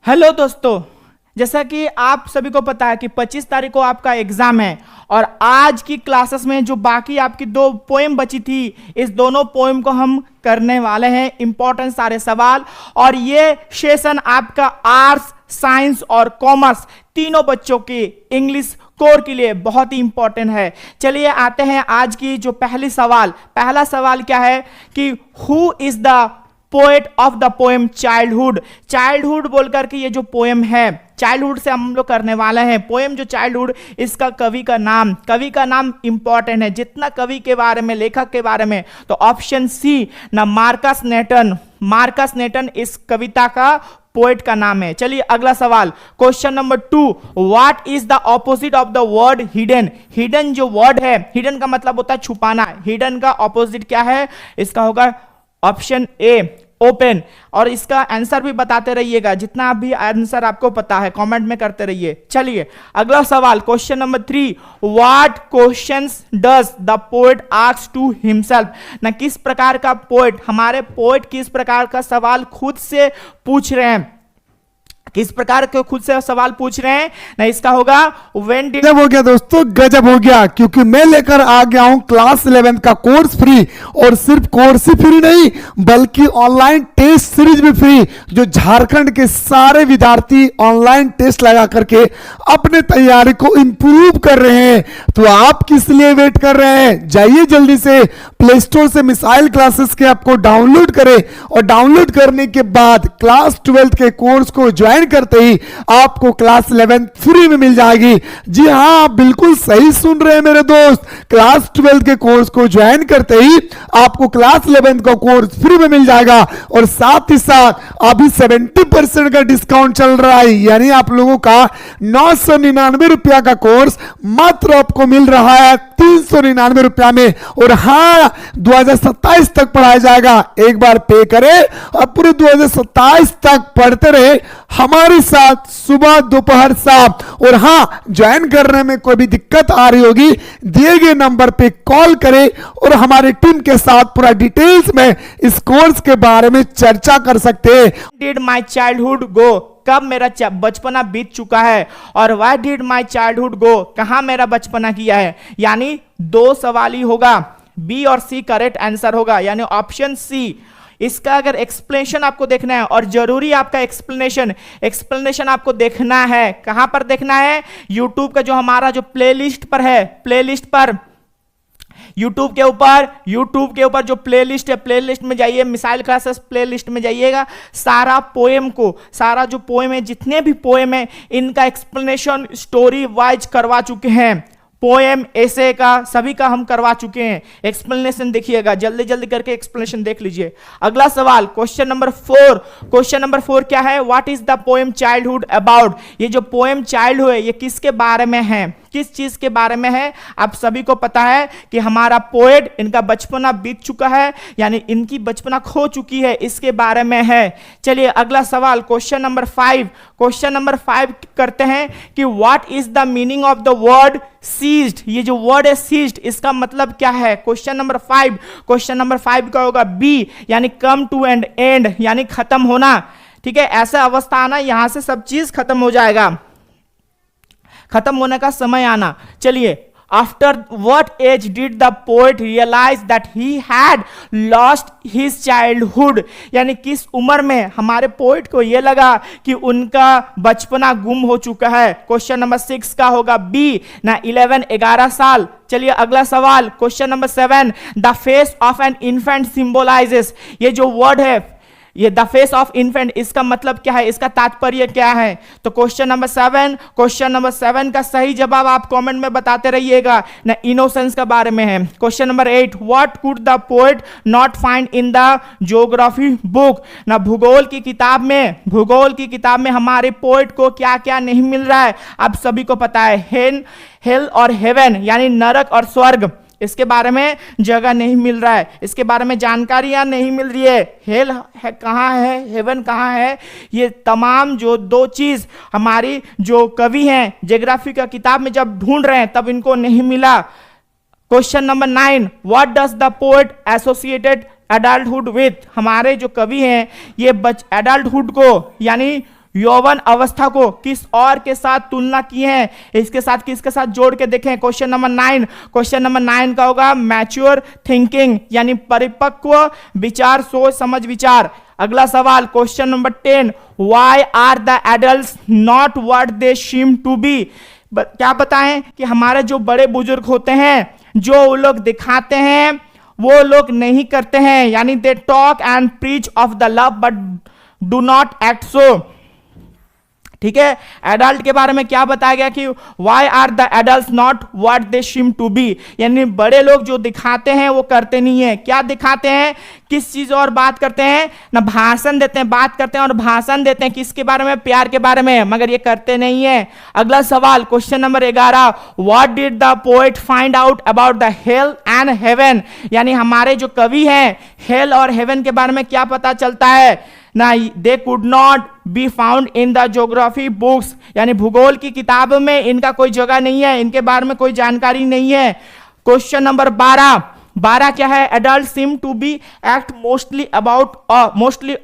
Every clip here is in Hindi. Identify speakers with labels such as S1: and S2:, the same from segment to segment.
S1: हेलो दोस्तों, जैसा कि आप सभी को पता है कि 25 तारीख को आपका एग्जाम है और आज की क्लासेस में जो बाकी आपकी दो पोएम बची थी, इस दोनों पोएम को हम करने वाले हैं। इंपॉर्टेंट सारे सवाल, और ये सेशन आपका आर्ट्स, साइंस और कॉमर्स तीनों बच्चों के इंग्लिश कोर के लिए बहुत ही इंपॉर्टेंट है। चलिए आते हैं आज की जो पहला सवाल क्या है कि who is the poet of the poem childhood बोलकर के ये जो पोएम है, चाइल्डहुड से हम लोग करने वाले हैं। पोएम जो चाइल्डहुड, इसका कवि का नाम इंपॉर्टेंट है। जितना कवि के बारे में, लेखक के बारे में, तो ऑप्शन सी ना मार्कस नेटन इस कविता का पोएट का नाम है। चलिए अगला सवाल, question number 2, what is the opposite of the word hidden जो वर्ड है, हिडन का मतलब होता है छुपाना। हिडन का ऑपोजिट क्या है? इसका होगा ऑप्शन ए, ओपन। और इसका आंसर भी बताते रहिएगा, जितना भी आंसर आपको पता है कमेंट में करते रहिए। चलिए अगला सवाल, question number 3, what questions does the poet ask to himself. ना किस प्रकार का पोएट, हमारे पोएट किस प्रकार का सवाल खुद से पूछ रहे हैं, किस प्रकार के खुद से सवाल पूछ रहे हैं ना, इसका होगा व्हेन डिड।
S2: गजब हो गया दोस्तों, गजब हो गया, क्योंकि मैं लेकर आ गया हूं क्लास 11 का कोर्स फ्री। और सिर्फ कोर्स ही फ्री नहीं, बल्कि ऑनलाइन टेस्ट सीरीज भी फ्री, जो झारखंड के सारे विद्यार्थी ऑनलाइन टेस्ट लगा करके अपने तैयारी को इंप्रूव कर रहे हैं। तो आप किस लिए वेट कर रहे हैं? जाइए जल्दी से प्ले स्टोर से मिसाइल क्लासेस के ऐप को डाउनलोड करें, और डाउनलोड करने के बाद क्लास 12 के कोर्स को ज्वाइन करते ही आपको क्लास 11 फ्री में मिल जाएगी। जी हां, आप बिल्कुल सही सुन रहे हैं मेरे दोस्त, क्लास 12 के कोर्स को ज्वाइन करते ही आपको क्लास 11 का कोर्स फ्री में मिल जाएगा। और साथ ही साथ अभी 70% का डिस्काउंट चल रहा है, यानी आप लोगों का 999 रुपया का कोर्स मात्र आपको मिल रहा है 399 रुपया में। और हाँ, 2027 तक पढ़ाया जाएगा। एक बार पे करें और पूरे 2027 तक पढ़ते रहे हमारे साथ, सुबह दोपहर शाम। और हाँ, ज्वाइन करने में कोई भी दिक्कत आ रही होगी, दिए गए नंबर पे कॉल करें और हमारी टीम के साथ पूरा डिटेल्स में इस कोर्स के बारे में चर्चा कर सकते हैं।
S1: डिड माई चाइल्डहुड गो, कब मेरा बचपना बीत चुका है, और व्हाई डिड माई चाइल्डहुड गो, कहां मेरा बचपना किया है। यानी दो सवाल ही होगा, बी और सी करेक्ट आंसर होगा, यानी ऑप्शन सी। इसका अगर एक्सप्लेनेशन आपको देखना है, और जरूरी आपका एक्सप्लेनेशन आपको देखना है, कहां पर देखना है? यूट्यूब का जो हमारा जो प्लेलिस्ट पर है, प्लेलिस्ट पर यूट्यूब के ऊपर जो प्लेलिस्ट है, प्लेलिस्ट में जाइए, मिसाइल क्लासेस प्लेलिस्ट में जाइएगा। सारा जो पोएम है, जितने भी पोएम है, इनका एक्सप्लेनेशन स्टोरी वाइज करवा चुके हैं। पोएम, एसे का, सभी का हम करवा चुके हैं। एक्सप्लेनेशन देखिएगा, जल्दी जल्दी करके एक्सप्लेनेशन देख लीजिए। अगला सवाल, क्वेश्चन नंबर 4 क्या है? What is the poem childhood about. ये जो पोएम चाइल्डहुड है, ये किसके बारे में है, किस चीज के बारे में है? आप सभी को पता है कि हमारा पोएट, इनका बचपना बीत चुका है, यानी इनकी बचपना खो चुकी है, इसके बारे में है। चलिए अगला सवाल, क्वेश्चन नंबर 5 करते हैं कि what is the meaning of the word ceased. ये जो वर्ड है सीज्ड, इसका मतलब क्या है? क्वेश्चन नंबर 5 का होगा बी, यानी कम टू एंड एंड, यानी खत्म होना। ठीक है, ऐसा अवस्था आना, यहां से सब चीज खत्म हो जाएगा, खत्म होने का समय आना। चलिए, after what age did the poet realise that he had lost his childhood, यानी किस उम्र में हमारे पोएट को यह लगा कि उनका बचपना गुम हो चुका है। क्वेश्चन नंबर 6 का होगा बी, ना 11 साल। चलिए अगला सवाल, question number 7, the face of an infant symbolizes. ये जो वर्ड है, ये द फेस ऑफ इन्फेंट, इसका मतलब क्या है, इसका तात्पर्य क्या है? तो क्वेश्चन नंबर 7 का सही जवाब आप कमेंट में बताते रहिएगा ना, इनोसेंस के बारे में है। Question number 8, what could the poet not find in the geography book. ना भूगोल की किताब में हमारे पोएट को क्या क्या नहीं मिल रहा है, आप सभी को पता है। हेल और हेवन, यानी नरक और स्वर्ग, इसके बारे में जगह नहीं मिल रहा है, इसके बारे में जानकारियां नहीं मिल रही है। हेल है कहाँ है, हेवन कहाँ है, ये तमाम जो दो चीज हमारी जो कवि हैं ज्योग्राफी का किताब में जब ढूंढ रहे हैं तब इनको नहीं मिला। Question number 9, what does the poet associated adulthood with. हमारे जो कवि हैं ये एडल्टहुड को यानी यौवन अवस्था को किस और के साथ तुलना की है, इसके साथ किसके साथ जोड़ के देखें। क्वेश्चन नंबर 9, क्वेश्चन नंबर 9 का होगा मैच्योर थिंकिंग, यानी परिपक्व विचार, सोच समझ विचार। अगला सवाल question number 10, why are the adults not what they seem to be. क्या बताएं कि हमारे जो बड़े बुजुर्ग होते हैं, जो वो लोग दिखाते हैं वो लोग नहीं करते हैं, यानी they talk and preach of the love but do not act so. ठीक है, एडल्ट के बारे में क्या बताया गया कि why are the adult not what they seem to be, यानी बड़े लोग जो दिखाते हैं वो करते नहीं है। क्या दिखाते हैं, किस चीज और बात करते हैं ना, भाषण देते हैं, बात करते हैं और भाषण देते हैं किसके बारे में, प्यार के बारे में, मगर ये करते नहीं है। अगला सवाल question number 11, what did the poet find out about the hell and heaven, यानी हमारे जो कवि हैं हेल और हेवन के बारे में क्या पता चलता है ना, they could not be found in the geography books, यानी भूगोल की किताब में इनका कोई जगह नहीं है, इनके बारे में कोई जानकारी नहीं है। क्वेश्चन नंबर 12 क्या है, adult seem to be act mostly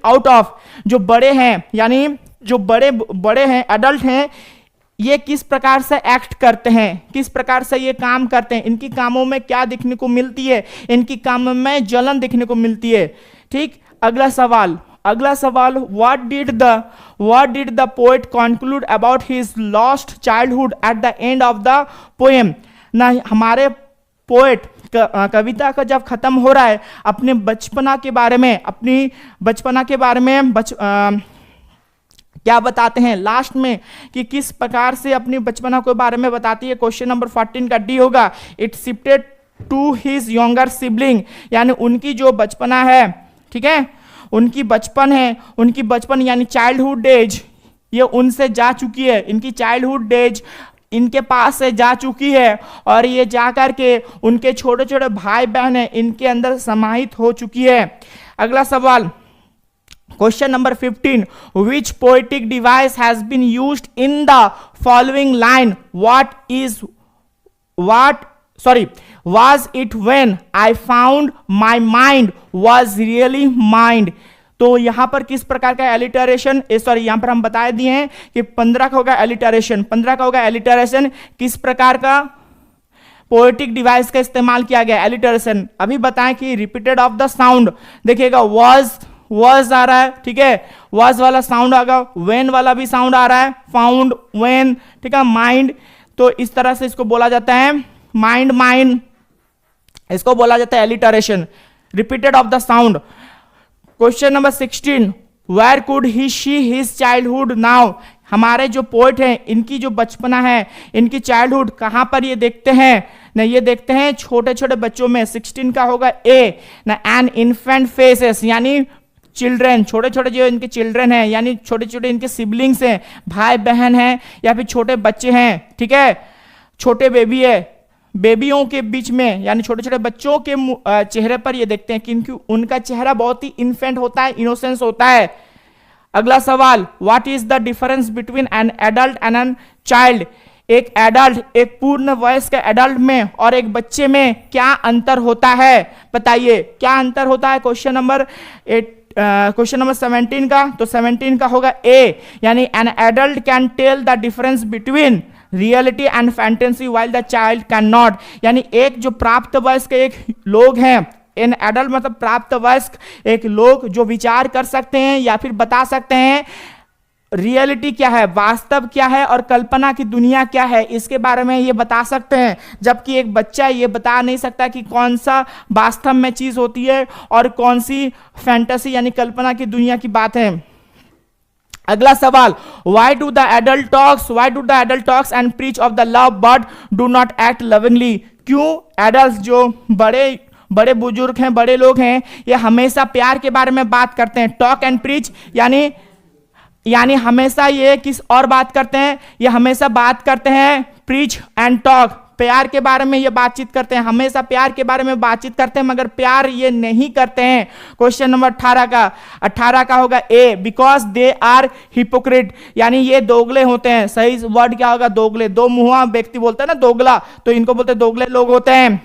S1: out of, जो बड़े हैं यानी जो बड़े हैं एडल्ट हैं, ये किस प्रकार से एक्ट करते हैं, किस प्रकार से ये काम करते हैं, इनकी कामों में क्या दिखने को मिलती है, इनकी कामों में जलन दिखने को मिलती है। ठीक, अगला सवाल what did the poet conclude about his lost childhood at the end of the poem, ना हमारे पोएट कविता का जब खत्म हो रहा है अपने बचपना के बारे में, अपनी बचपना के बारे में क्या बताते हैं लास्ट में कि किस प्रकार से अपनी बचपना के बारे में बताती है। क्वेश्चन नंबर 14 का डी होगा, it shifted to his younger sibling, यानी उनकी जो बचपना है, ठीक है, उनकी बचपन यानी चाइल्डहुड डेज ये उनसे जा चुकी है, इनकी चाइल्डहुड डेज इनके पास से जा चुकी है और ये जा कर के उनके छोटे छोटे भाई बहन हैं इनके अंदर समाहित हो चुकी है। अगला सवाल question number 15, which poetic device has been used in the following line, was it when I found my mind was really mind। तो यहां पर किस प्रकार का एलिटरेशन, यहां पर हम बता दिए हैं कि 15 का होगा एलिटरेशन, किस प्रकार का पोएटिक डिवाइस का इस्तेमाल किया गया एलिटरेशन। अभी बताएं कि रिपीटेड ऑफ द साउंड, देखिएगा was आ रहा है, ठीक है, was वाला साउंड आएगा, when वाला भी साउंड आ रहा है, found, when, ठीक है, mind, तो इस तरह से इसको बोला जाता है माइंड, इसको बोला जाता है alliteration, repeated of the sound. Question number 16, where could he she his childhood now, हमारे जो पोएट हैं इनकी जो बचपना है, इनकी चाइल्डहुड कहां पर ये देखते हैं ना, ये देखते हैं छोटे छोटे बच्चों में। 16 का होगा ए ना, एन इन्फेंट फेसेस, यानी चिल्ड्रेन, छोटे छोटे जो इनके चिल्ड्रेन हैं, यानी छोटे छोटे इनके सिबलिंग्स हैं, भाई बहन हैं या फिर छोटे बच्चे हैं, ठीक है, छोटे बेबी है, बेबियों के बीच में यानी छोटे छोटे बच्चों के चेहरे पर ये देखते हैं क्योंकि उनका चेहरा बहुत ही इन्फेंट होता है, इनोसेंस होता है। अगला सवाल, what is the difference between an adult and an child, एक एडल्ट, एक पूर्ण वयस्क एडल्ट में और एक बच्चे में क्या अंतर होता है, बताइए क्या अंतर होता है। क्वेश्चन नंबर 17 का, तो 17 का होगा ए, यानी an adult can tell the difference between reality and fantasy while the child can not, यानी एक जो प्राप्त वयस्क एक लोग हैं, इन एडल्ट मतलब प्राप्त वयस्क एक लोग जो विचार कर सकते हैं या फिर बता सकते हैं रियलिटी क्या है, वास्तव क्या है और कल्पना की दुनिया क्या है, इसके बारे में ये बता सकते हैं, जबकि एक बच्चा ये बता नहीं सकता कि कौन सा वास्तव में चीज होती है और कौन सी फैंटेसी यानी कल्पना की दुनिया की बात है। अगला सवाल, why do the adult talks and preach of the love but do not act lovingly, क्यों एडल्ट जो बड़े बुजुर्ग हैं, बड़े लोग हैं, ये हमेशा प्यार के बारे में बात करते हैं, टॉक एंड प्रीच यानी हमेशा ये किस और बात करते हैं, ये हमेशा बात करते हैं प्रीच एंड टॉक, प्यार के बारे में ये बातचीत करते हैं, हमेशा प्यार के बारे में बातचीत करते हैं मगर प्यार ये नहीं करते हैं। क्वेश्चन नंबर 18 का होगा ए, बिकॉज दे आर हिपोक्रेट, यानी ये दोगले होते हैं। सही वर्ड क्या होगा, दोगले, दो मुंहा व्यक्ति बोलते हैं ना दोगला, तो इनको बोलते हैं दोगले लोग होते हैं।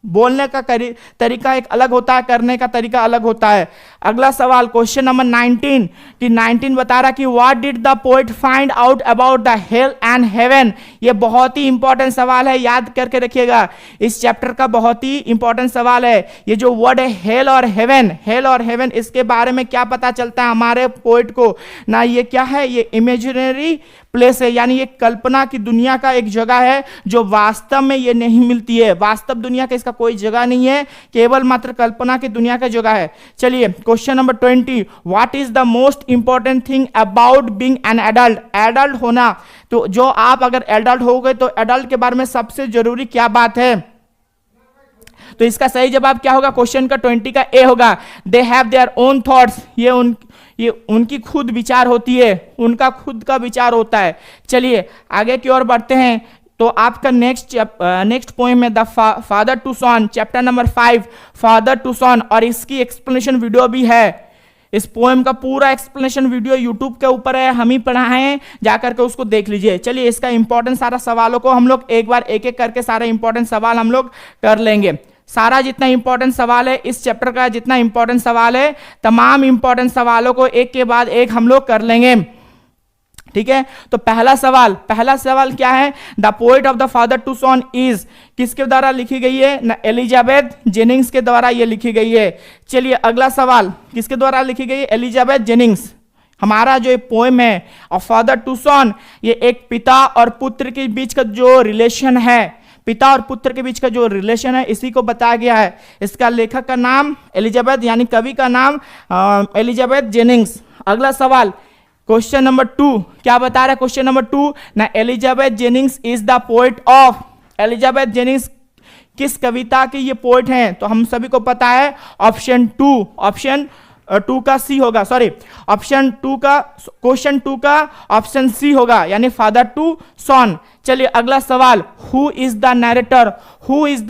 S1: बोलने का तरीका एक अलग होता है, करने का तरीका अलग होता है। अगला सवाल क्वेश्चन नंबर 19 कि 19 बता रहा कि what did the poet find out about the hell and heaven. ये बहुत ही इंपॉर्टेंट सवाल है, याद करके रखिएगा, इस चैप्टर का बहुत ही इंपॉर्टेंट सवाल है। ये जो वर्ड है हेल और हेवन, इसके बारे में क्या पता चलता है हमारे पोएट को ना, ये क्या है, ये इमेजिनरी प्लेस है, यानी ये कल्पना की दुनिया का एक जगह है जो वास्तव में ये नहीं मिलती है। वास्तव दुनिया का इसका कोई जगह नहीं है, केवल मात्र कल्पना की दुनिया का जगह है। चलिए question number 20, what is the most important thing about being an adult. Adult होना, तो जो आप अगर एडल्ट हो गए तो एडल्ट के बारे में सबसे जरूरी क्या बात है, तो इसका सही जवाब क्या होगा, क्वेश्चन का 20 का ए होगा। They have their own thoughts, ये उनकी खुद विचार होती है, उनका खुद का विचार होता है। चलिए आगे की ओर बढ़ते हैं, तो आपका नेक्स्ट पोएम है the father to son, chapter number 5 father to son, और इसकी एक्सप्लेनेशन वीडियो भी है। इस पोएम का पूरा एक्सप्लेनेशन वीडियो यूट्यूब के ऊपर है, हम ही पढ़ाए हैं, जाकर के उसको देख लीजिए। चलिए इसका इंपॉर्टेंट सारा सवालों को हम लोग एक बार एक एक करके सारे इंपॉर्टेंट सवाल हम लोग कर लेंगे। सारा जितना इंपॉर्टेंट सवाल है इस चैप्टर का, जितना इंपॉर्टेंट सवाल है, तमाम इंपॉर्टेंट सवालों को एक के बाद एक हम लोग कर लेंगे, ठीक है। तो पहला सवाल क्या है, the poet of the father to son is, किसके द्वारा लिखी गई है ना, एलिजाबेथ जेनिंग्स के द्वारा ये लिखी गई है। चलिए अगला सवाल किसके द्वारा लिखी गई है, एलिजाबेथ जेनिंग्स। हमारा जो पोएम है ऑफ फादर टू सन, ये एक पिता और पुत्र के बीच का जो रिलेशन है, पिता और पुत्र के बीच का जो रिलेशन है, इसी को बताया गया है। इसका लेखक का नाम एलिजाबेथ, यानी कवि का नाम एलिजाबेथ जेनिंग्स। अगला सवाल क्वेश्चन नंबर 2 क्या बता रहा है, क्वेश्चन नंबर 2 ना, Elizabeth Jennings is the poet of. Elizabeth Jennings किस कविता की ये पोएट हैं, तो हम सभी को पता है ऑप्शन 2 का सी होगा, सॉरी ऑप्शन 2 का, क्वेश्चन 2 का ऑप्शन सी होगा, यानी फादर टू सन। चलिए अगला सवाल, who is the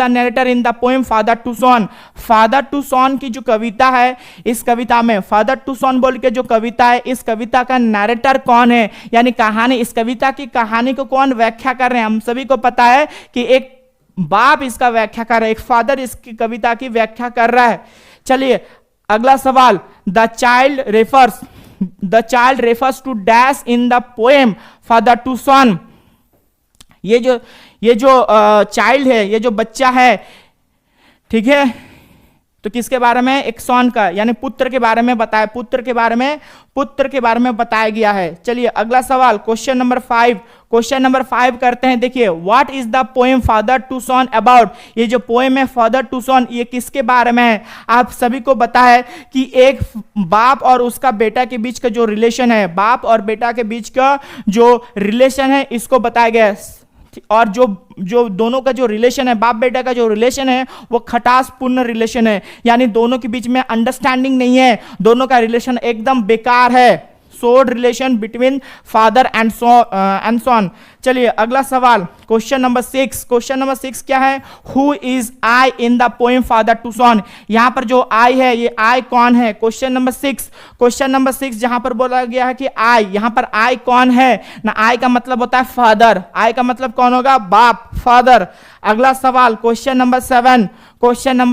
S1: narrator in the poem father to son. Father to son की जो कविता है, इस कविता में फादर टू सन बोल के जो कविता है, इस कविता का नरेटर कौन है, यानी कहानी, इस कविता की कहानी को कौन व्याख्या कर रहे हैं। हम सभी को पता है कि एक बाप इसका व्याख्या कर रहा है, एक फादर इसकी कविता की व्याख्या कर रहा है। चलिए अगला सवाल, the child refers to dash in the poem father to son. ये जो चाइल्ड है, ये जो बच्चा है, ठीक है, तो किसके बारे में, एक सन का, यानी पुत्र के बारे में बताया, पुत्र के बारे में बताया गया है। चलिए अगला सवाल क्वेश्चन नंबर 5 करते हैं। देखिए what is the poem father to son about. ये जो पोएम है फादर टू सन, ये किसके बारे में है। आप सभी को पता है कि एक बाप और उसका बेटा के बीच का जो रिलेशन है, बाप और बेटा के बीच का जो रिलेशन है, इसको बताया गया है। और जो दोनों का जो रिलेशन है, बाप बेटा का जो रिलेशन है, वो खटास पूर्ण रिलेशन है, यानी दोनों के बीच में अंडरस्टैंडिंग नहीं है, दोनों का रिलेशन एकदम बेकार है, सोड relation between father and son. चलिए अगला सवाल क्वेश्चन नंबर 6 क्या है, who is I in the poem father to son. यहां पर जो आई है, ये आई कौन है, क्वेश्चन नंबर 6 जहां पर बोला गया है कि आई, यहां पर आई कौन है ना, आई का मतलब होता है फादर, आई का मतलब कौन होगा, बाप, फादर। अगला सवाल question number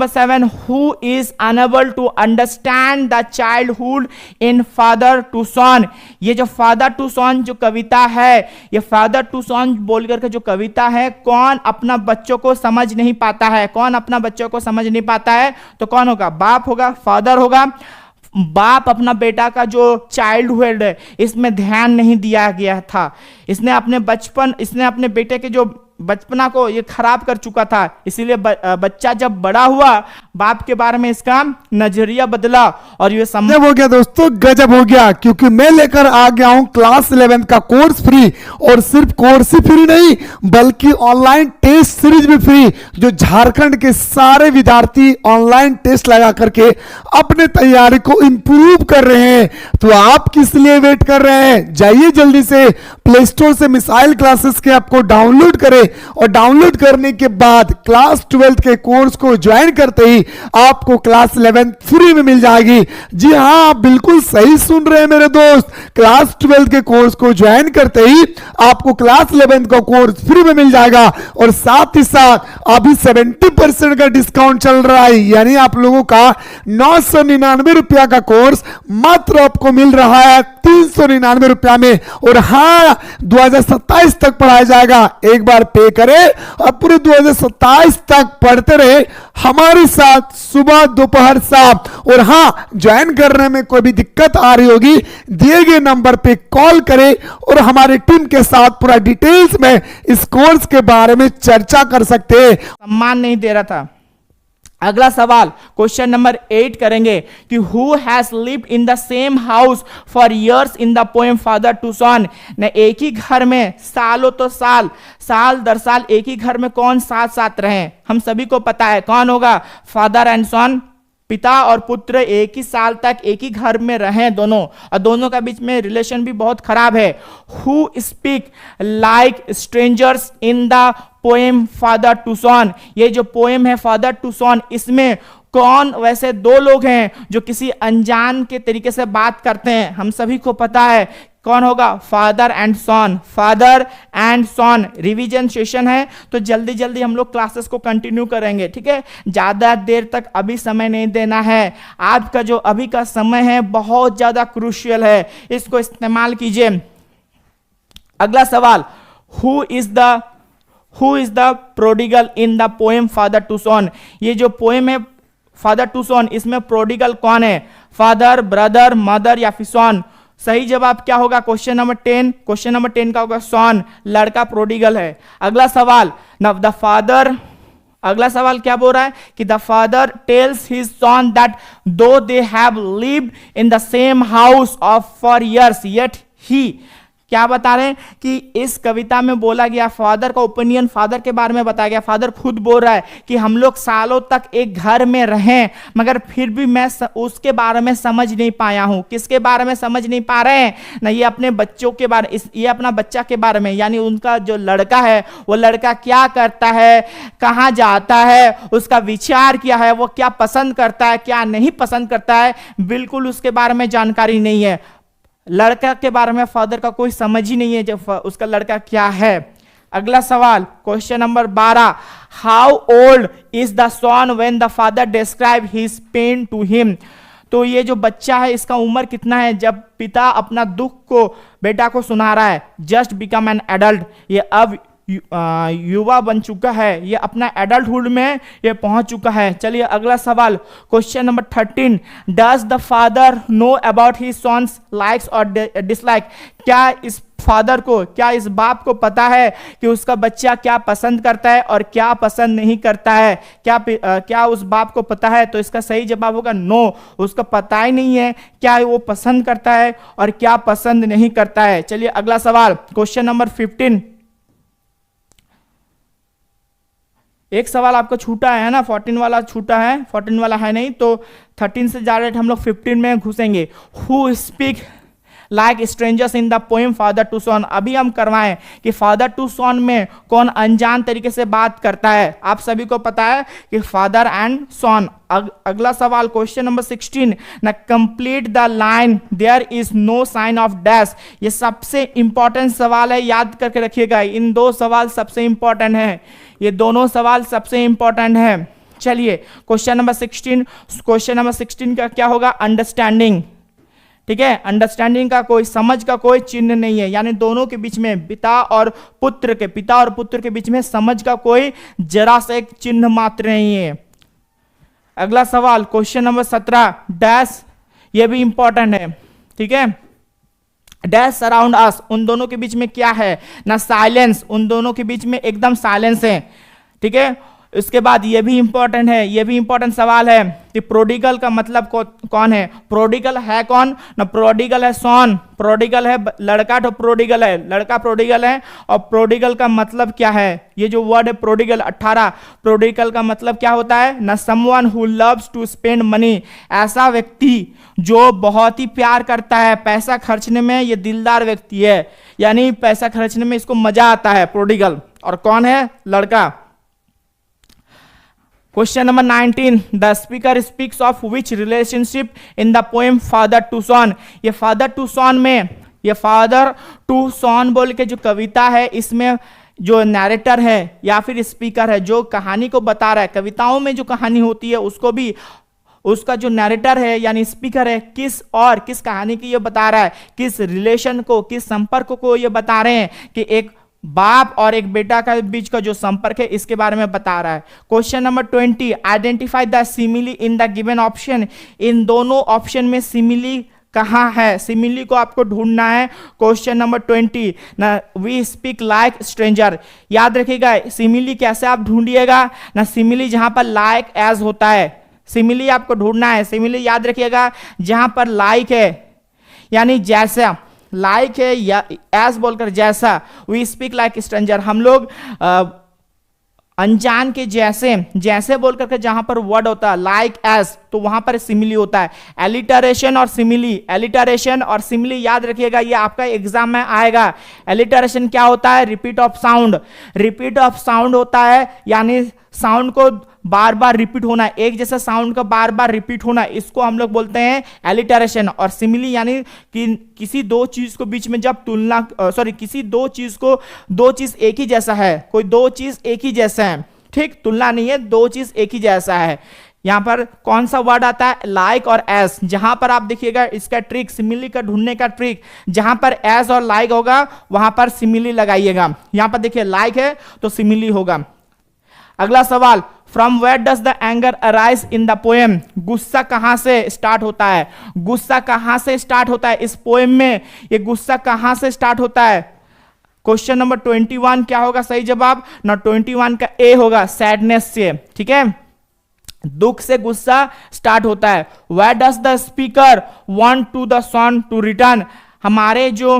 S1: 7 who is unable to understand the childhood in father to son. ये जो फादर टू सन जो कविता है, ये फादर टू सन बोल करके जो कविता है, कौन अपना बच्चों को समझ नहीं पाता है, तो कौन होगा, बाप होगा, फादर होगा। बाप अपना बेटा का जो चाइल्डहुड है, इसमें ध्यान नहीं दिया गया था, इसने अपने बेटे के जो बचपना को ये खराब कर चुका था, इसीलिए बच्चा जब बड़ा हुआ, बाप के बारे में इसका नजरिया बदला और ये समझ
S2: हो गया दोस्तों, गजब हो गया, क्योंकि मैं लेकर आ गया हूं क्लास 11 का कोर्स फ्री, और सिर्फ कोर्स ही फ्री नहीं बल्कि ऑनलाइन टेस्ट सीरीज भी फ्री, जो झारखंड के सारे विद्यार्थी ऑनलाइन टेस्ट लगा करके अपने तैयारी को इंप्रूव कर रहे हैं। तो आप किस लिए वेट कर रहे हैं, जाइए जल्दी से प्ले स्टोर से मिसाइल क्लासेस के ऐप को डाउनलोड करें और डाउनलोड करने के बाद क्लास 12 के कोर्स को ज्वाइन करते ही आपको क्लास 11 फ्री में मिल जाएगी। जी हाँ, आप बिल्कुल सही सुन रहे हैं मेरे दोस्त, क्लास 12 के कोर्स को ज्वाइन करते ही आपको क्लास 11 का कोर्स फ्री में मिल जाएगा। और साथ ही साथ अभी 70% का डिस्काउंट चल रहा है, यानी आप लोगों का 999 रुपया का कोर्स मात्र आपको मिल रहा है 399 रुपया में। और हाँ, 2027 तक पढ़ाया जाएगा। एक बार पे करें और पूरे 2027 तक पढ़ते रहे हमारे साथ सुबह दोपहर शाम। और हाँ, ज्वाइन करने में कोई भी दिक्कत आ रही होगी, दिए गए नंबर पे कॉल करें और हमारी टीम के साथ पूरा डिटेल्स में इस कोर्स के बारे में चर्चा कर सकते हैं।
S1: सम्मान नहीं दे रहा था। अगला सवाल क्वेश्चन नंबर 8 करेंगे कि who has lived in the same house for years in the poem father to son. न एक ही घर में सालों तो साल दर साल एक ही घर में कौन साथ साथ रहे? हम सभी को पता है कौन होगा, फादर एंड सन। पिता और पुत्र एक ही साल तक एक ही घर में रहे दोनों, और दोनों का बीच में रिलेशन भी बहुत खराब है। Who speak like strangers in the poem father to son. ये जो पोएम है फादर टू सन, इसमें कौन वैसे दो लोग हैं जो किसी अनजान के तरीके से बात करते हैं? हम सभी को पता है कौन होगा, father and son. Father and son revision session है, तो जल्दी जल्दी हम लोग क्लासेस को कंटिन्यू करेंगे, ठीक है। ज्यादा देर तक अभी समय नहीं देना है। आज का जो अभी का समय है बहुत ज्यादा क्रूशियल है, इसको इस्तेमाल कीजिए। अगला सवाल, who is the prodigal in the poem father to son. ये जो पोएम है फादर टू सन, इसमें प्रोडिगल कौन है? फादर, ब्रदर, मदर या फिर सन? सही जवाब क्या होगा? Question number 10। क्वेश्चन नंबर 10 का होगा सन, लड़का प्रोडिगल है। अगला सवाल, अगला सवाल क्या बोल रहा है कि the father tells his son that though they have lived in the same house of for years yet he. क्या बता रहे हैं कि इस कविता में बोला गया, फादर का ओपिनियन फादर के बारे में बताया गया। फादर खुद बोल रहा है कि हम लोग सालों तक एक घर में रहें, मगर फिर भी मैं उसके बारे में समझ नहीं पाया हूं। किसके बारे में समझ नहीं पा रहे हैं ना? ये अपने बच्चों के बारे, ये अपना बच्चा के बारे में, यानी उनका जो लड़का है वो लड़का क्या करता है, कहाँ जाता है, उसका विचार क्या है, वो क्या पसंद करता है, क्या नहीं पसंद करता है, बिल्कुल उसके बारे में जानकारी नहीं है। लड़का के बारे में फादर का कोई समझ ही नहीं है जब उसका लड़का क्या है। अगला सवाल question number 12, how old is the son when the father describe his pain to him. तो ये जो बच्चा है इसका उम्र कितना है जब पिता अपना दुख को बेटा को सुना रहा है? जस्ट बिकम एन एडल्ट, ये अब युवा बन चुका है, ये अपना एडल्टहुड में ये पहुंच चुका है। चलिए अगला सवाल question number 13, does the father know about his son's likes और डिसलाइक। क्या इस फादर को, क्या इस बाप को पता है कि उसका बच्चा क्या पसंद करता है और क्या पसंद नहीं करता है? क्या उस बाप को पता है? तो इसका सही जवाब होगा नो, उसको पता ही नहीं है क्या वो पसंद करता है और क्या पसंद नहीं करता है। चलिए अगला सवाल क्वेश्चन नंबर 15। एक सवाल आपका छूटा है ना, 14 वाला छूटा है, 14 वाला है नहीं, तो 13 से डायरेक्ट हम लोग 15 में घुसेंगे। Who speak like strangers in the poem father to son. अभी हम करवाएं कि फादर टू सन में कौन अनजान तरीके से बात करता है? आप सभी को पता है कि फादर एंड सन। अगला सवाल क्वेश्चन नंबर 16, ना complete the line there is no sign of dash. ये सबसे इंपॉर्टेंट सवाल है, याद करके रखिएगा। इन दो सवाल सबसे इंपॉर्टेंट है, ये दोनों सवाल सबसे इंपॉर्टेंट है। चलिए क्वेश्चन नंबर 16, क्वेश्चन नंबर 16 का क्या होगा? अंडरस्टैंडिंग, ठीक है। अंडरस्टैंडिंग का कोई, समझ का कोई चिन्ह नहीं है, यानी दोनों के बीच में, पिता और पुत्र के बीच में समझ का कोई जरा सा एक चिन्ह मात्र नहीं है। अगला सवाल क्वेश्चन नंबर 17, डैश, ये भी इंपॉर्टेंट है, ठीक है। डैश सराउंड अस, उन दोनों के बीच में क्या है? ना साइलेंस, उन दोनों के बीच में एकदम साइलेंस है, ठीक है। इसके बाद ये भी इंपॉर्टेंट है, ये भी इंपॉर्टेंट सवाल है कि प्रोडिगल का मतलब कौन है? प्रोडिगल है कौन ना? प्रोडिगल है सन, प्रोडिगल है लड़का, तो प्रोडिगल है लड़का, प्रोडिगल है। और प्रोडिगल का मतलब क्या है? ये जो वर्ड है प्रोडिगल 18, प्रोडिगल का मतलब क्या होता है ना? Someone who loves to spend money, ऐसा व्यक्ति जो बहुत ही प्यार करता है पैसा खर्चने में, ये दिलदार व्यक्ति है, यानी पैसा खर्चने में इसको मजा आता है, प्रोडिगल। और कौन है? लड़का। Question number 19, the speaker speaks of which relationship in the poem father to son. ये फादर टू सन में, ये फादर टू सन बोल के जो कविता है, इसमें जो नैरेटर है या फिर स्पीकर है जो कहानी को बता रहा है, कविताओं में जो कहानी होती है उसको भी उसका जो नैरेटर है यानी स्पीकर है किस कहानी की ये बता रहा है, किस रिलेशन को, किस संपर्क को ये बता रहे हैं कि एक बाप और एक बेटा का बीच का जो संपर्क है इसके बारे में बता रहा है। Question number 20, identify the simile in the given option. इन दोनों ऑप्शन में सिमिली कहाँ है? सिमिली को आपको ढूंढना है। क्वेश्चन नंबर 20 ना, वी स्पीक लाइक स्ट्रेंजर। याद रखिएगा सिमिली कैसे आप ढूंढिएगा ना, सिमिली जहां पर लाइक एज होता है, सिमिली आपको ढूंढना है। सिमिली याद रखिएगा जहां पर लाइक है यानी जैसा, लाइक है या एज बोलकर जैसा। वी स्पीक लाइक स्ट्रेंजर, हम लोग अनजान के जैसे बोल करके जहां पर वर्ड होता है लाइक एज, तो वहां पर सिमिली होता है। एलिटरेशन और सिमिली, एलिटरेशन और सिमिली याद रखिएगा, ये आपका एग्जाम में आएगा। एलिटरेशन क्या होता है? Repeat of sound, repeat of sound होता है यानी साउंड को बार बार रिपीट होना, एक जैसा साउंड का बार बार रिपीट होना, इसको हम लोग बोलते हैं एलिटरेशन। और सिमिली यानी कि किसी दो चीज को बीच में जब तुलना, किसी दो चीज एक ही जैसा है, कोई दो चीज एक ही जैसा है, ठीक, तुलना नहीं है, दो चीज एक ही जैसा है। यहां पर कौन सा वर्ड आता है? लाइक और एस। जहां पर आप देखिएगा इसका ट्रिक, सिमिली का ढूंढने का ट्रिक, जहां पर एस और लाइक होगा वहां पर सिमिली लगाइएगा। यहां पर देखिए लाइक है तो सिमिली होगा। अगला सवाल, from where does the anger arise in the poem. गुस्सा कहां से स्टार्ट होता है? गुस्सा कहां से स्टार्ट होता है इस पोएम में? ये गुस्सा कहां से स्टार्ट होता है? क्वेश्चन नंबर 21 क्या होगा सही जवाब ना? 21 का ए होगा, सैडनेस से, ठीक है, दुख से गुस्सा स्टार्ट होता है। Where does the speaker want to the son to return. हमारे जो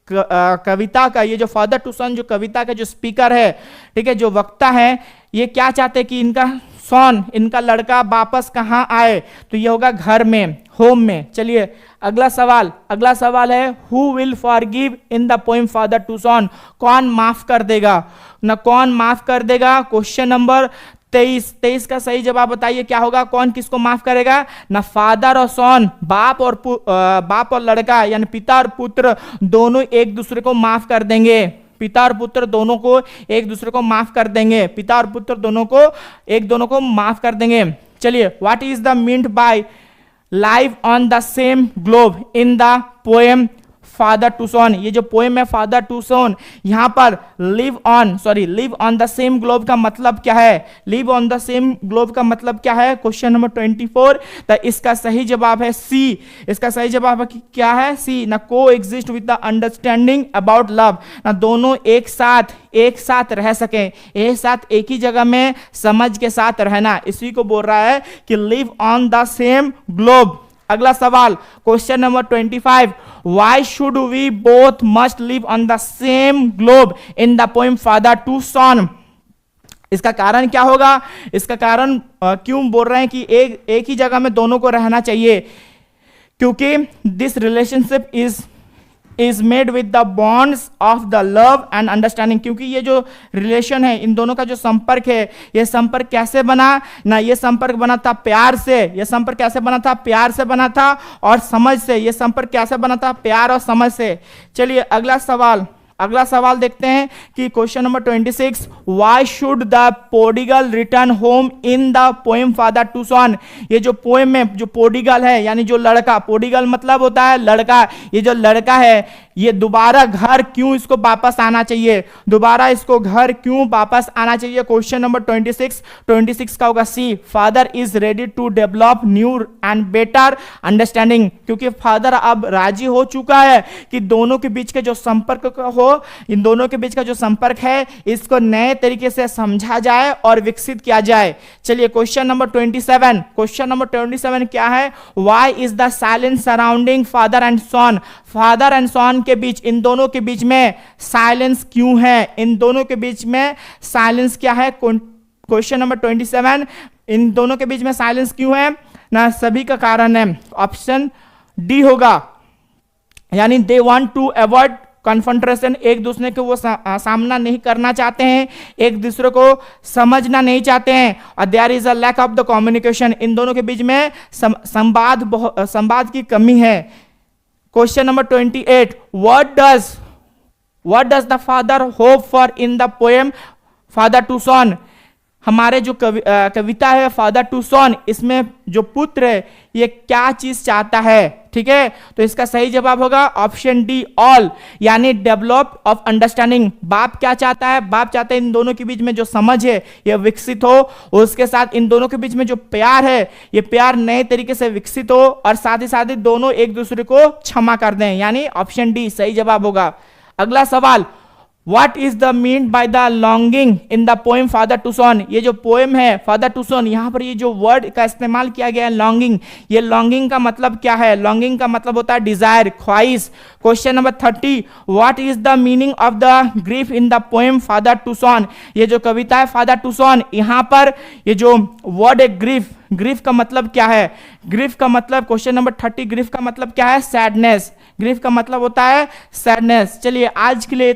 S1: कविता का, ये जो फादर टू सन जो कविता का जो स्पीकर है, ठीक है, जो वक्ता है, ये क्या चाहते हैं कि इनका सन, इनका लड़का वापस कहां आए? तो ये होगा घर में, होम में। चलिए अगला सवाल है, who will forgive in the poem father to son. कौन माफ कर देगा ना, कौन माफ कर देगा? क्वेश्चन नंबर 23 का सही जवाब बताइए क्या होगा? कौन किसको माफ करेगा ना? फादर और सन, बाप और लड़का यानी पिता और पुत्र दोनों एक दूसरे को माफ कर देंगे। पिता और पुत्र दोनों को एक दूसरे को माफ कर देंगे। पिता और पुत्र दोनों को माफ कर देंगे। चलिए, what is the meant by live on the same globe in the poem father to son. ये जो पोएम है फादर टू सन, यहां पर live on the same globe का मतलब क्या है? Live on the same globe का मतलब क्या है? क्वेश्चन नंबर 24, तो इसका सही जवाब है सी। इसका सही जवाब क्या है? सी ना, को exist with the understanding about love, ना दोनों एक साथ रह सके, एक साथ एक ही जगह में समझ के साथ रहना, इसी को बोल रहा है कि live on the same globe. अगला सवाल, question number 25, why should we both must live on the same globe in the poem father to son. इसका कारण क्या होगा? इसका कारण क्यों बोल रहे हैं कि एक ही जगह में दोनों को रहना चाहिए? क्योंकि this relationship is made with the bonds of the love and understanding. क्योंकि ये जो रिलेशन है, इन दोनों का जो संपर्क है, ये संपर्क कैसे बना ना? ये संपर्क बना था प्यार से। ये संपर्क कैसे बना था? प्यार से बना था और समझ से। ये संपर्क कैसे बना था? प्यार और समझ से। चलिए अगला सवाल देखते हैं कि question number 26, why should the prodigal return home in the poem father to son. ये जो पोएम में जो पोडिगल है यानी जो लड़का, पोडिगल मतलब होता है लड़का, ये जो लड़का है ये दोबारा घर क्यों इसको वापस आना चाहिए? दोबारा इसको घर क्यों वापस आना चाहिए? क्वेश्चन नंबर 26 का होगा C, father is ready to develop new and better understanding. क्योंकि फादर अब राजी हो चुका है कि दोनों के बीच के जो संपर्क हो, इन दोनों के बीच का जो संपर्क है इसको नए तरीके से समझा जाए और विकसित किया जाए। चलिए क्वेश्चन नंबर 27 क्या है? Why is the silence surrounding father and son. Father and son के बीच, इन दोनों के बीच में साइलेंस क्यों है? इन दोनों के बीच में साइलेंस क्या है? क्वेश्चन नंबर 27, इन दोनों के बीच में साइलेंस क्यों है ना? सभी का कारण है, ऑप्शन डी होगा, यानी they want to avoid confrontation, एक दूसरे को वो सामना नहीं करना चाहते हैं, एक दूसरे को समझना नहीं चाहते हैं, और there is a lack of the communication, इन दोनों के बीच में संवाद की कमी है। Question number 28, what does the father hope for in the poem father to son? हमारे जो कविता है फादर टू सन, इसमें जो पुत्र है ये क्या चीज चाहता है, ठीक है। तो इसका सही जवाब होगा ऑप्शन डी, ऑल, यानी डेवलप ऑफ अंडरस्टैंडिंग। बाप क्या चाहता है? बाप चाहता है इन दोनों के बीच में जो समझ है ये विकसित हो, उसके साथ इन दोनों के बीच में जो प्यार है ये प्यार नए तरीके से विकसित हो, और साथ ही दोनों एक दूसरे को क्षमा कर दें, यानी ऑप्शन डी सही जवाब होगा। अगला सवाल, What is the mean by the longing in the poem Father to Son? ये जो पोएम है Father to Son, यहाँ पर ये जो वर्ड का इस्तेमाल किया गया है लॉन्गिंग, ये लॉन्गिंग का मतलब क्या है? लॉन्गिंग का मतलब होता है डिजायर, ख्वाहिश। Question number 30, What is the meaning of the grief in the poem Father to Son? ये जो कविता है Father to Son, यहाँ पर ये जो वर्ड है ग्रीफ, ग्रीफ का मतलब क्या है? ग्रीफ का मतलब, क्वेश्चन नंबर 30, ग्रीफ का मतलब क्या है? सैडनेस। ग्रीफ का मतलब होता है सैडनेस। चलिए आज के लिए